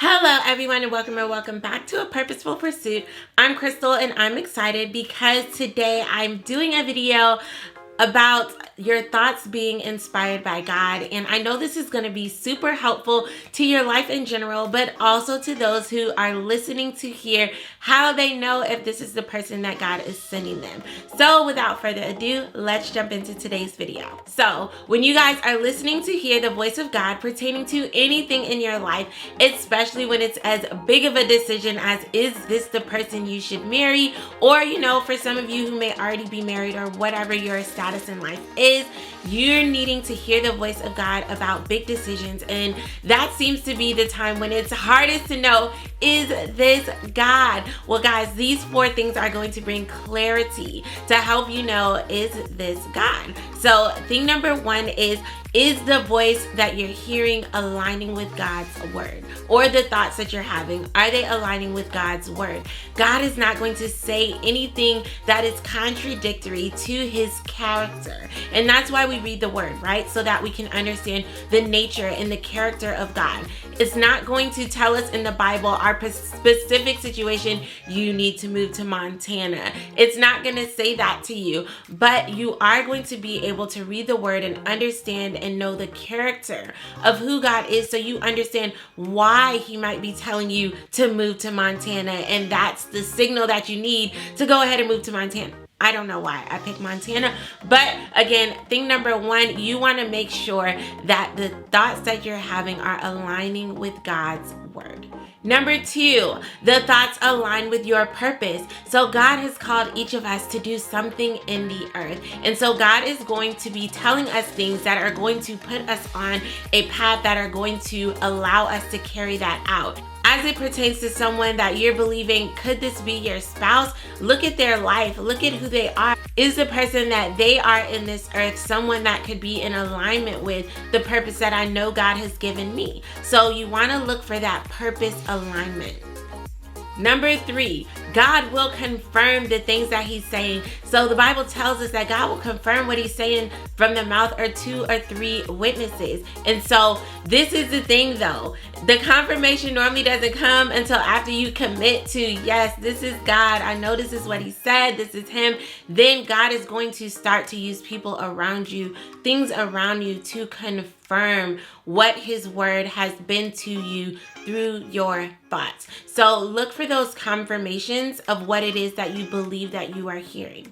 Hello everyone and welcome back to A Purposeful Pursuit. I'm Crystal and I'm excited because today I'm doing a video about your thoughts being inspired by God. And I know this is going to be super helpful to your life in general, but also to those who are listening to hear how they know if this is the person that God is sending them. So without further ado, let's jump into today's video. So when you guys are listening to hear the voice of God pertaining to anything in your life, especially when it's as big of a decision as is this the person you should marry, or for some of you who may already be married or whatever your status in life is, you're needing to hear the voice of God about big decisions. And that seems to be the time when it's hardest to know, is this God? Well guys, these 4 things are going to bring clarity to help you know, is this God? So thing number 1 is the voice that you're hearing aligning with God's word? Or the thoughts that you're having, are they aligning with God's word? God is not going to say anything that is contradictory to his character. And that's why we read the word, right? So that we can understand the nature and the character of God. It's not going to tell us in the Bible, our specific situation, you need to move to Montana. It's not going to say that to you, but you are going to be able to read the word and understand and know the character of who God is, so you understand why he might be telling you to move to Montana, and that's the signal that you need to go ahead and move to Montana. I don't know why I picked Montana, but again, thing number 1, you want to make sure that the thoughts that you're having are aligning with God's word. Number 2, the thoughts align with your purpose. So God has called each of us to do something in the earth. And so God is going to be telling us things that are going to put us on a path that are going to allow us to carry that out. As it pertains to someone that you're believing, could this be your spouse? Look at their life. Look at who they are. Is the person that they are in this earth someone that could be in alignment with the purpose that I know God has given me? So you want to look for that purpose alignment. Number 3, God will confirm the things that he's saying. So the Bible tells us that God will confirm what he's saying from the mouth of 2 or 3 witnesses. And so this is the thing though. The confirmation normally doesn't come until after you commit to, yes, this is God. I know this is what he said. This is him. Then God is going to start to use people around you, things around you, to confirm what his word has been to you through your thoughts. So look for those confirmations of what it is that you believe that you are hearing.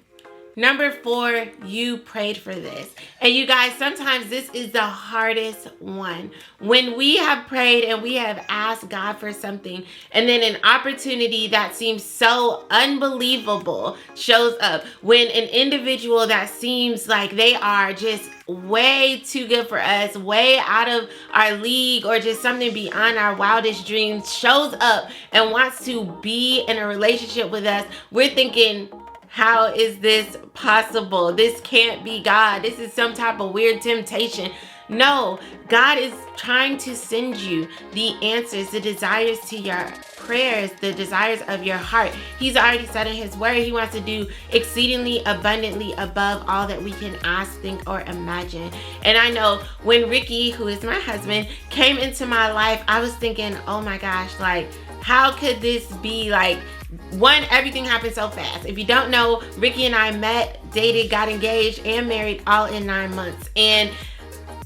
Number 4, you prayed for this. And you guys, sometimes this is the hardest one. When we have prayed and we have asked God for something, and then an opportunity that seems so unbelievable shows up. When an individual that seems like they are just way too good for us, way out of our league, or just something beyond our wildest dreams shows up and wants to be in a relationship with us, we're thinking, how is this possible? This can't be God. This is some type of weird temptation. No, God is trying to send you the answers, the desires to your prayers, the desires of your heart. He's already said in his word, he wants to do exceedingly abundantly above all that we can ask, think, or imagine. And I know when Ricky, who is my husband, came into my life, I was thinking, oh my gosh, like, how could this be? Like, one, everything happened so fast. If you don't know, Ricky and I met, dated, got engaged, and married all in 9 months. And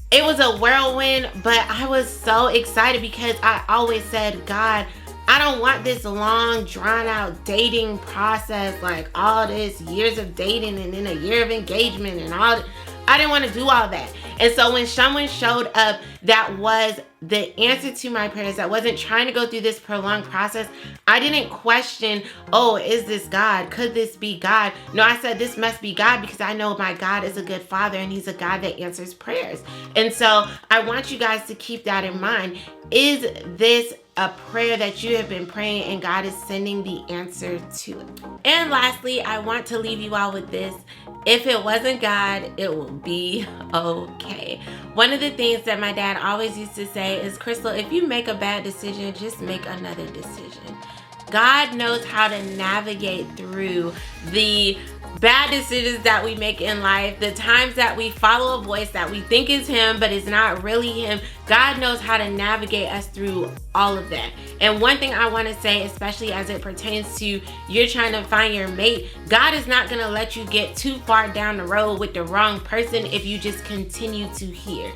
it was a whirlwind, but I was so excited because I always said, God, I don't want this long, drawn out dating process, like all this years of dating and then a year of engagement and all. I didn't want to do all that. And so when someone showed up that was the answer to my prayers, that wasn't trying to go through this prolonged process, I didn't question, oh, is this God? Could this be God? No, I said, this must be God, because I know my God is a good father and he's a God that answers prayers. And so I want you guys to keep that in mind. Is this a prayer that you have been praying and God is sending the answer to it? And lastly, I want to leave you all with this. If it wasn't God, it will be okay. One of the things that my dad always used to say is, Crystal, if you make a bad decision, just make another decision. God knows how to navigate through the bad decisions that we make in life, the times that we follow a voice that we think is him but is not really him. God knows how to navigate us through all of that. And one thing I want to say, especially as it pertains to you're trying to find your mate, God is not going to let you get too far down the road with the wrong person if you just continue to hear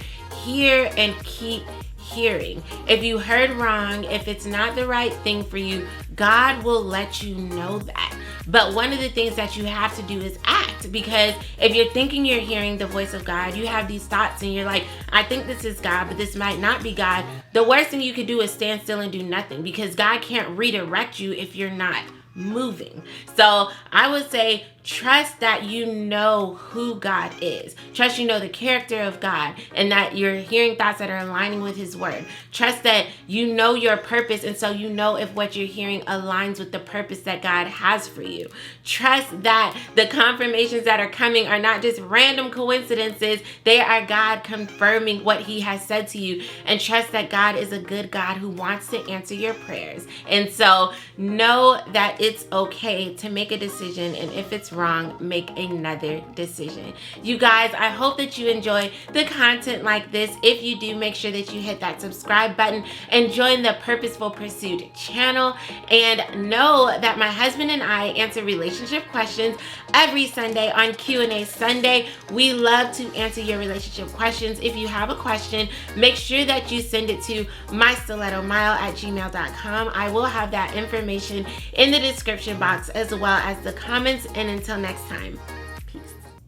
and keep hearing. If you heard wrong, if it's not the right thing for you, God will let you know that. But one of the things that you have to do is act, because if you're thinking you're hearing the voice of God, you have these thoughts and you're like, I think this is God, but this might not be God. The worst thing you could do is stand still and do nothing, because God can't redirect you if you're not moving. So I would say trust that you know who God is. Trust you know the character of God, and that you're hearing thoughts that are aligning with his word. Trust that you know your purpose, and so you know if what you're hearing aligns with the purpose that God has for you. Trust that the confirmations that are coming are not just random coincidences. They are God confirming what he has said to you. And trust that God is a good God who wants to answer your prayers. And so know that it's okay to make a decision, and if it's wrong, make another decision. You guys, I hope that you enjoy the content like this. If you do, make sure that you hit that subscribe button and join the Purposeful Pursuit channel. And know that my husband and I answer relationship questions every Sunday on Q&A Sunday. We love to answer your relationship questions. If you have a question, make sure that you send it to mystilettomile@gmail.com. I will have that information in the description box as well as the comments. And until next time.